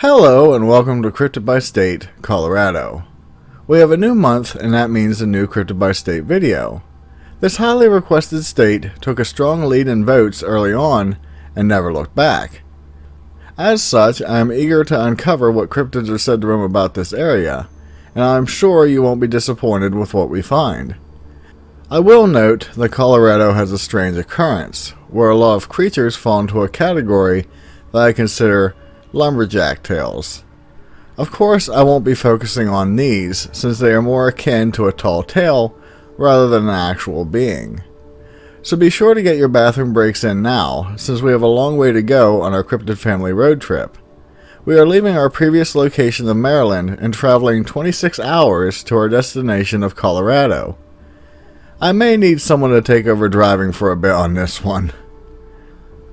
Hello and welcome to Cryptid by State, Colorado. We have a new month and that means a new Cryptid by State video. This highly requested state took a strong lead in votes early on and never looked back. As such, I am eager to uncover what cryptids are said to roam about this area, and I am sure you won't be disappointed with what we find. I will note that Colorado has a strange occurrence, where a lot of creatures fall into a category that I consider lumberjack tales. Of course, I won't be focusing on these, since they are more akin to a tall tale rather than an actual being. So be sure to get your bathroom breaks in now, since we have a long way to go on our cryptid family road trip. We are leaving our previous location of Maryland and traveling 26 hours to our destination of Colorado. I may need someone to take over driving for a bit on this one.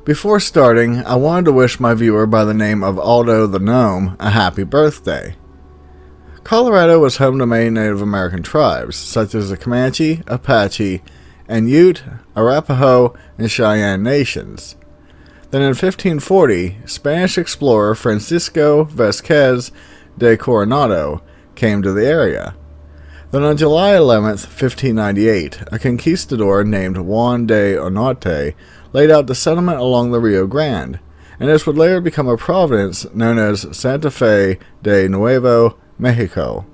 Before starting, I wanted to wish my viewer by the name of Aldo the Gnome a happy birthday. Colorado was home to many Native American tribes, such as the Comanche, Apache, and Ute, Arapaho, and Cheyenne nations. Then in 1540, Spanish explorer Francisco Vázquez de Coronado came to the area. Then on July 11th, 1598, a conquistador named Juan de Oñate laid out the settlement along the Rio Grande, and this would later become a province known as Santa Fe de Nuevo Mexico.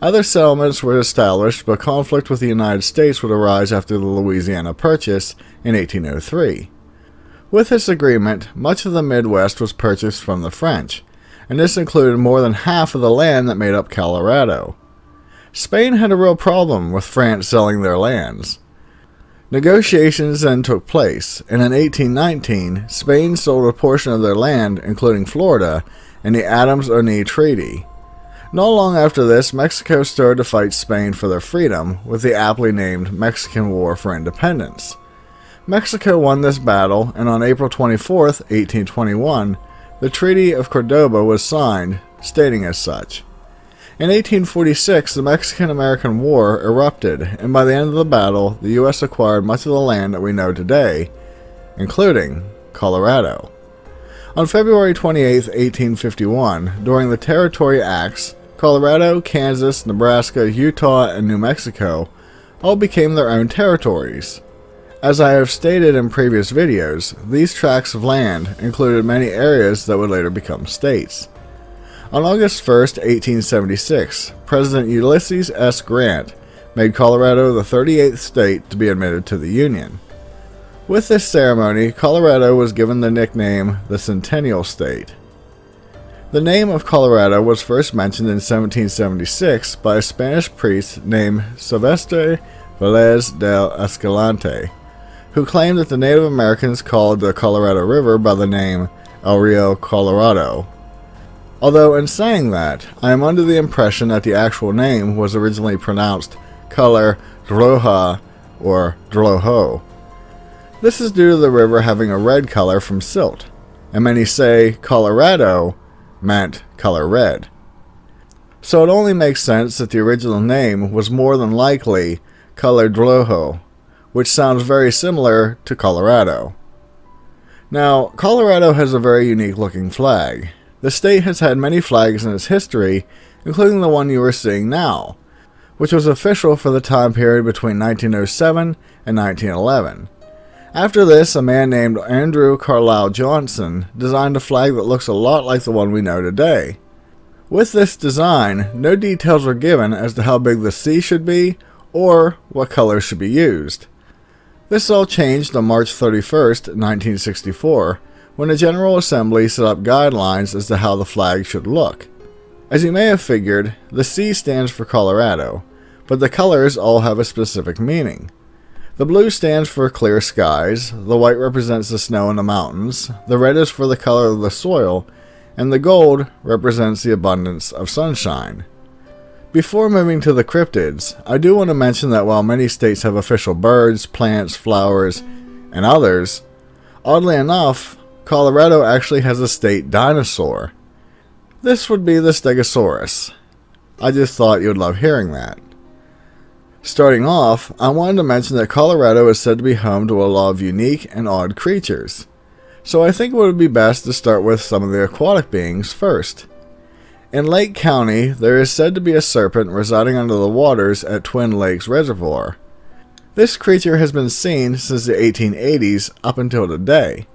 Other settlements were established, but conflict with the United States would arise after the Louisiana Purchase in 1803. With this agreement, much of the Midwest was purchased from the French, and this included more than half of the land that made up Colorado. Spain had a real problem with France selling their lands. Negotiations then took place, and in 1819, Spain sold a portion of their land, including Florida, in the Adams-Onís Treaty. Not long after this, Mexico started to fight Spain for their freedom, with the aptly named Mexican War for Independence. Mexico won this battle, and on April 24, 1821, the Treaty of Cordoba was signed, stating as such. In 1846, the Mexican-American War erupted, and by the end of the battle, the U.S. acquired much of the land that we know today, including Colorado. On February 28, 1851, during the Territory Acts, Colorado, Kansas, Nebraska, Utah, and New Mexico all became their own territories. As I have stated in previous videos, these tracts of land included many areas that would later become states. On August 1, 1876, President Ulysses S. Grant made Colorado the 38th state to be admitted to the Union. With this ceremony, Colorado was given the nickname the Centennial State. The name of Colorado was first mentioned in 1776 by a Spanish priest named Silvestre Velez del Escalante, who claimed that the Native Americans called the Colorado River by the name El Rio Colorado. Although in saying that, I am under the impression that the actual name was originally pronounced Color Droha or Droho. This is due to the river having a red color from silt, and many say Colorado meant color red. So it only makes sense that the original name was more than likely Color Droho, which sounds very similar to Colorado. Now, Colorado has a very unique looking flag. The state has had many flags in its history, including the one you are seeing now, which was official for the time period between 1907 and 1911. After this, a man named Andrew Carlisle Johnson designed a flag that looks a lot like the one we know today. With this design, no details were given as to how big the C should be or what colors should be used. This all changed on March 31st, 1964, when the General Assembly set up guidelines as to how the flag should look. As you may have figured, the C stands for Colorado, but the colors all have a specific meaning. The blue stands for clear skies, the white represents the snow in the mountains, the red is for the color of the soil, and the gold represents the abundance of sunshine. Before moving to the cryptids, I do want to mention that while many states have official birds, plants, flowers, and others, oddly enough, Colorado actually has a state dinosaur. This would be the Stegosaurus. I just thought you would love hearing that. Starting off, I wanted to mention that Colorado is said to be home to a lot of unique and odd creatures. So I think it would be best to start with some of the aquatic beings first. In Lake County, there is said to be a serpent residing under the waters at Twin Lakes Reservoir. This creature has been seen since the 1880s up until today.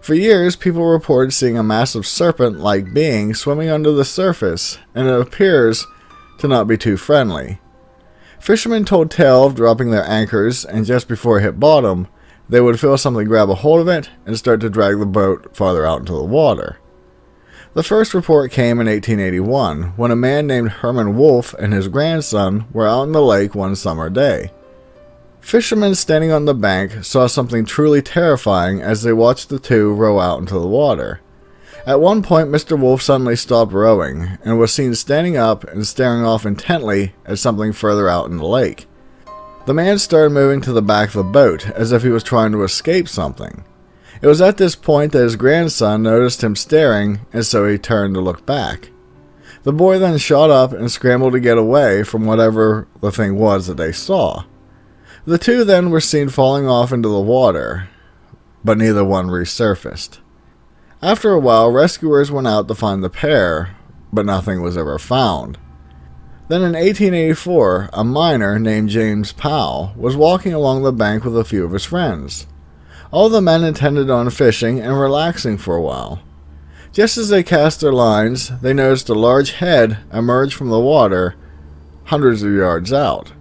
For years, people reported seeing a massive serpent-like being swimming under the surface, and it appears to not be too friendly. Fishermen told tale of dropping their anchors, and just before it hit bottom, they would feel something grab a hold of it and start to drag the boat farther out into the water. The first report came in 1881, when a man named Herman Wolfe and his grandson were out in the lake one summer day. Fishermen standing on the bank saw something truly terrifying as they watched the two row out into the water. At one point, Mr. Wolfe suddenly stopped rowing and was seen standing up and staring off intently at something further out in the lake. The man started moving to the back of the boat as if he was trying to escape something. It was at this point that his grandson noticed him staring, and so he turned to look back. The boy then shot up and scrambled to get away from whatever the thing was that they saw. The two then were seen falling off into the water, but neither one resurfaced. After a while, rescuers went out to find the pair, but nothing was ever found. Then in 1884, a miner named James Powell was walking along the bank with a few of his friends. All the men intended on fishing and relaxing for a while. Just as they cast their lines, they noticed a large head emerge from the water hundreds of yards out.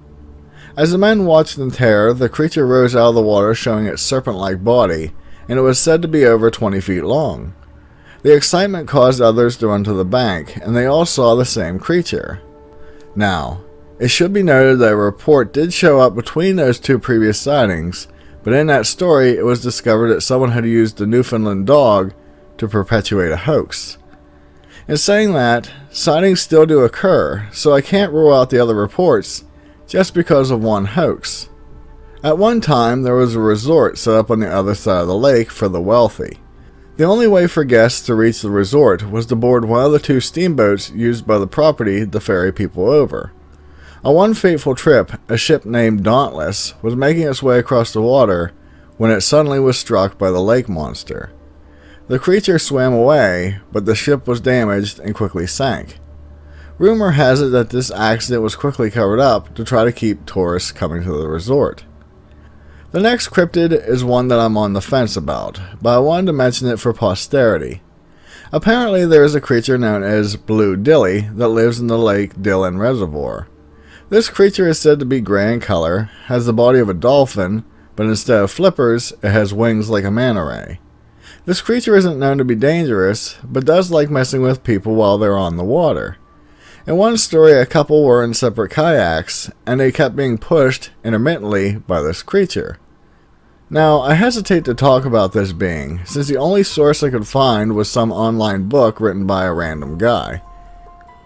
As the men watched in terror, the creature rose out of the water showing its serpent-like body, and it was said to be over 20 feet long. The excitement caused others to run to the bank, and they all saw the same creature. Now, it should be noted that a report did show up between those two previous sightings, but in that story it was discovered that someone had used the Newfoundland dog to perpetuate a hoax. In saying that, sightings still do occur, so I can't rule out the other reports just because of one hoax. At one time, there was a resort set up on the other side of the lake for the wealthy. The only way for guests to reach the resort was to board one of the two steamboats used by the property to ferry people over. On one fateful trip, a ship named Dauntless was making its way across the water when it suddenly was struck by the lake monster. The creature swam away, but the ship was damaged and quickly sank. Rumor has it that this accident was quickly covered up to try to keep tourists coming to the resort. The next cryptid is one that I'm on the fence about, but I wanted to mention it for posterity. Apparently there is a creature known as Blue Dilly that lives in the Lake Dillon Reservoir. This creature is said to be gray in color, has the body of a dolphin, but instead of flippers, it has wings like a manta ray. This creature isn't known to be dangerous, but does like messing with people while they're on the water. In one story, a couple were in separate kayaks, and they kept being pushed intermittently by this creature. Now, I hesitate to talk about this being, since the only source I could find was some online book written by a random guy.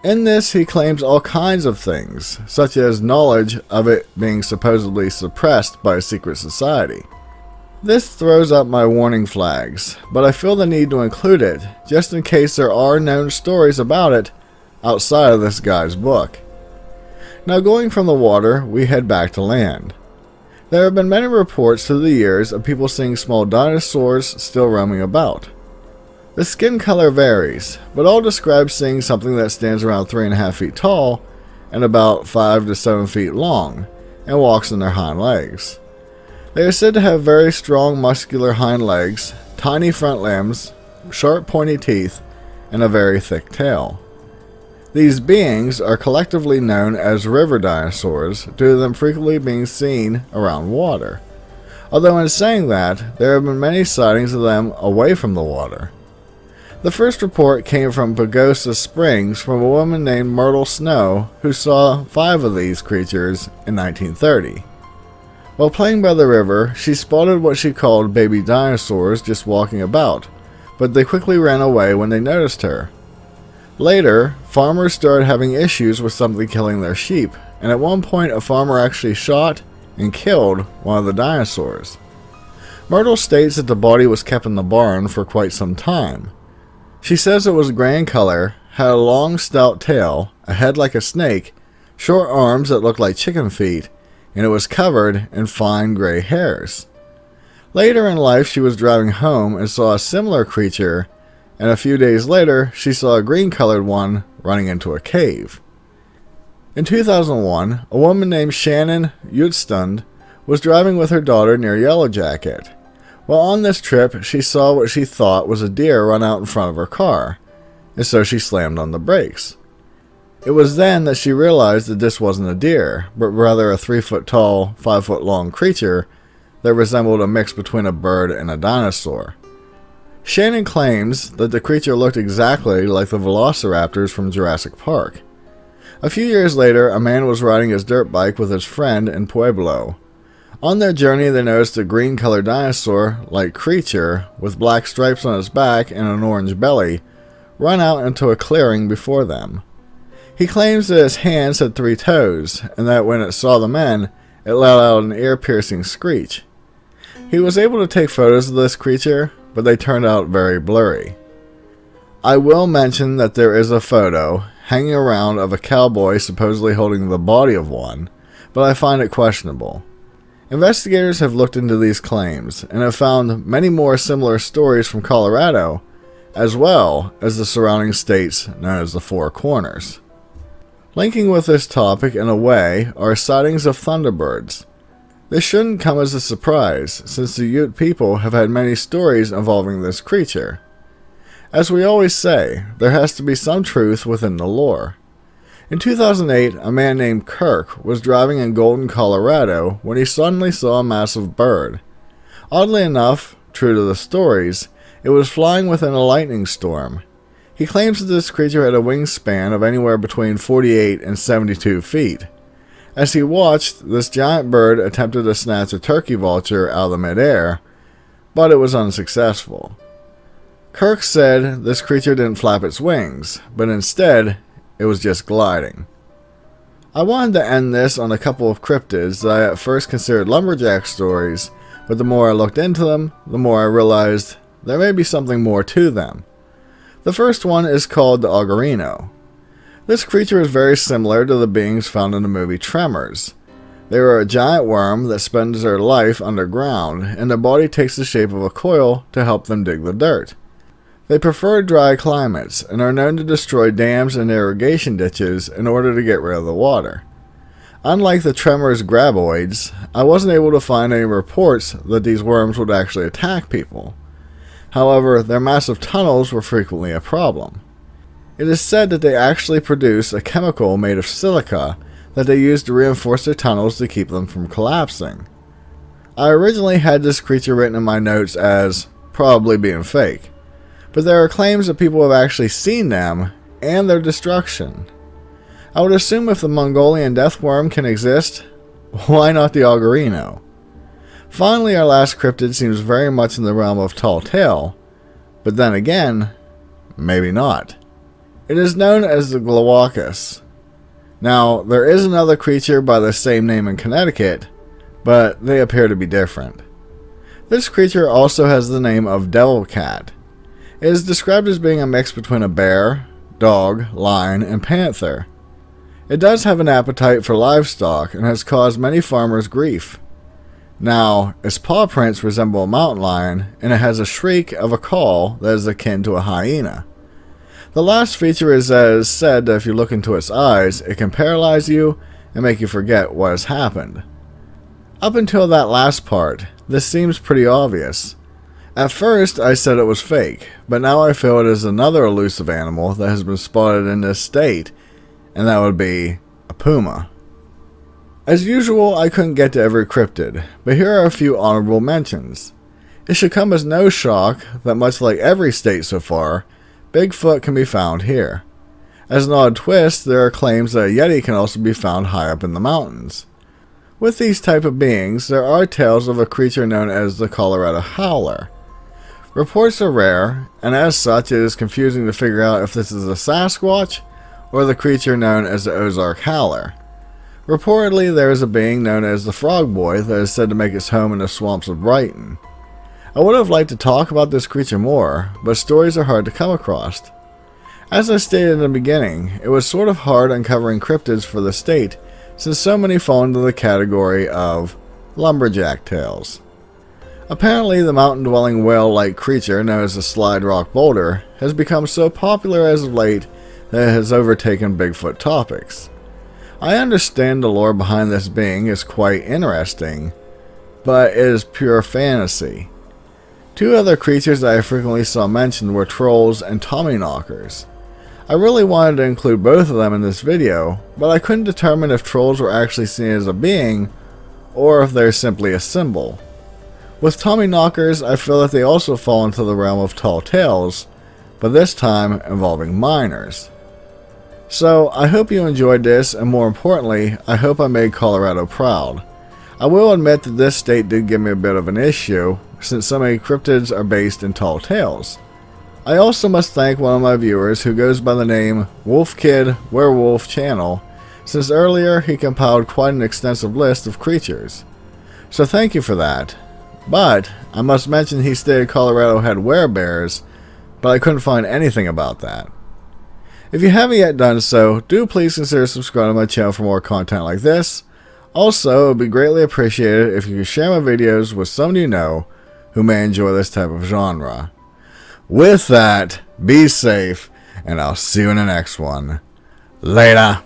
In this, he claims all kinds of things, such as knowledge of it being supposedly suppressed by a secret society. This throws up my warning flags, but I feel the need to include it, just in case there are known stories about it outside of this guy's book. Now, going from the water, we head back to land. There have been many reports through the years of people seeing small dinosaurs still roaming about. The skin color varies, but all describe seeing something that stands around 3.5 feet tall and about 5 to 7 feet long, and walks on their hind legs. They are said to have very strong muscular hind legs, tiny front limbs, sharp pointy teeth, and a very thick tail. These beings are collectively known as river dinosaurs due to them frequently being seen around water. Although in saying that, there have been many sightings of them away from the water. The first report came from Pagosa Springs from a woman named Myrtle Snow who saw 5 of these creatures in 1930. While playing by the river, she spotted what she called baby dinosaurs just walking about, but they quickly ran away when they noticed her. Later, farmers started having issues with something killing their sheep, and at one point a farmer actually shot and killed one of the dinosaurs. Myrtle states that the body was kept in the barn for quite some time. She says it was gray in color, had a long stout tail, a head like a snake, short arms that looked like chicken feet, and it was covered in fine gray hairs. Later in life, she was driving home and saw a similar creature, and a few days later, she saw a green-colored one running into a cave. In 2001, a woman named Shannon Utstund was driving with her daughter near Yellow Jacket. While on this trip, she saw what she thought was a deer run out in front of her car, and so she slammed on the brakes. It was then that she realized that this wasn't a deer, but rather a 3-foot-tall, 5-foot-long creature that resembled a mix between a bird and a dinosaur. Shannon claims that the creature looked exactly like the velociraptors from Jurassic Park. A few years later, a man was riding his dirt bike with his friend in Pueblo. On their journey, they noticed a green-colored dinosaur-like creature with black stripes on its back and an orange belly run out into a clearing before them. He claims that its hands had 3 toes, and that when it saw the men, it let out an ear-piercing screech. He was able to take photos of this creature, but they turned out very blurry. I will mention that there is a photo hanging around of a cowboy supposedly holding the body of one, but I find it questionable. Investigators have looked into these claims and have found many more similar stories from Colorado, as well as the surrounding states known as the Four Corners. Linking with this topic in a way are sightings of Thunderbirds. This shouldn't come as a surprise, since the Ute people have had many stories involving this creature. As we always say, there has to be some truth within the lore. In 2008, a man named Kirk was driving in Golden, Colorado when he suddenly saw a massive bird. Oddly enough, true to the stories, it was flying within a lightning storm. He claims that this creature had a wingspan of anywhere between 48 and 72 feet. As he watched, this giant bird attempted to snatch a turkey vulture out of the midair, but it was unsuccessful. Kirk said this creature didn't flap its wings, but instead, it was just gliding. I wanted to end this on a couple of cryptids that I at first considered lumberjack stories, but the more I looked into them, the more I realized there may be something more to them. The first one is called the Agarino. This creature is very similar to the beings found in the movie Tremors. They are a giant worm that spends their life underground, and their body takes the shape of a coil to help them dig the dirt. They prefer dry climates, and are known to destroy dams and irrigation ditches in order to get rid of the water. Unlike the Tremors graboids, I wasn't able to find any reports that these worms would actually attack people. However, their massive tunnels were frequently a problem. It is said that they actually produce a chemical made of silica that they use to reinforce their tunnels to keep them from collapsing. I originally had this creature written in my notes as probably being fake, but there are claims that people have actually seen them and their destruction. I would assume if the Mongolian death worm can exist, why not the Agarino? Finally, our last cryptid seems very much in the realm of tall tale, but then again, maybe not. It is known as the glockus. Now, there is another creature by the same name in Connecticut, but they appear to be different. This creature also has the name of devil cat. It is described as being a mix between a bear, dog, lion, and panther. It does have an appetite for livestock and has caused many farmers grief. Now, its paw prints resemble a mountain lion, and it has a shriek of a call that is akin to a hyena. The last feature is that it is said that if you look into its eyes, it can paralyze you and make you forget what has happened. Up until that last part, this seems pretty obvious. At first, I said it was fake, but now I feel it is another elusive animal that has been spotted in this state, and that would be a puma. As usual, I couldn't get to every cryptid, but here are a few honorable mentions. It should come as no shock that much like every state so far, Bigfoot can be found here. As an odd twist, there are claims that a Yeti can also be found high up in the mountains. With these type of beings, there are tales of a creature known as the Colorado Howler. Reports are rare, and as such it is confusing to figure out if this is a Sasquatch or the creature known as the Ozark Howler. Reportedly, there is a being known as the Frog Boy that is said to make its home in the swamps of Brighton. I would have liked to talk about this creature more, but stories are hard to come across. As I stated in the beginning, it was sort of hard uncovering cryptids for the state, since so many fall into the category of lumberjack tales. Apparently, the mountain-dwelling whale-like creature known as the slide rock boulder has become so popular as of late that it has overtaken Bigfoot topics. I understand the lore behind this being is quite interesting, but it is pure fantasy. Two other creatures that I frequently saw mentioned were trolls and Tommyknockers. I really wanted to include both of them in this video, but I couldn't determine if trolls were actually seen as a being, or if they're simply a symbol. With Tommyknockers, I feel that they also fall into the realm of tall tales, but this time involving miners. So, I hope you enjoyed this, and more importantly, I hope I made Colorado proud. I will admit that this state did give me a bit of an issue, since so many cryptids are based in tall tales. I also must thank one of my viewers who goes by the name WolfKid Werewolf Channel, since earlier he compiled quite an extensive list of creatures. So thank you for that. But I must mention he stated Colorado had werebears, but I couldn't find anything about that. If you haven't yet done so, do please consider subscribing to my channel for more content like this. Also, it would be greatly appreciated if you could share my videos with someone you know who may enjoy this type of genre. With that, be safe, and I'll see you in the next one. Later.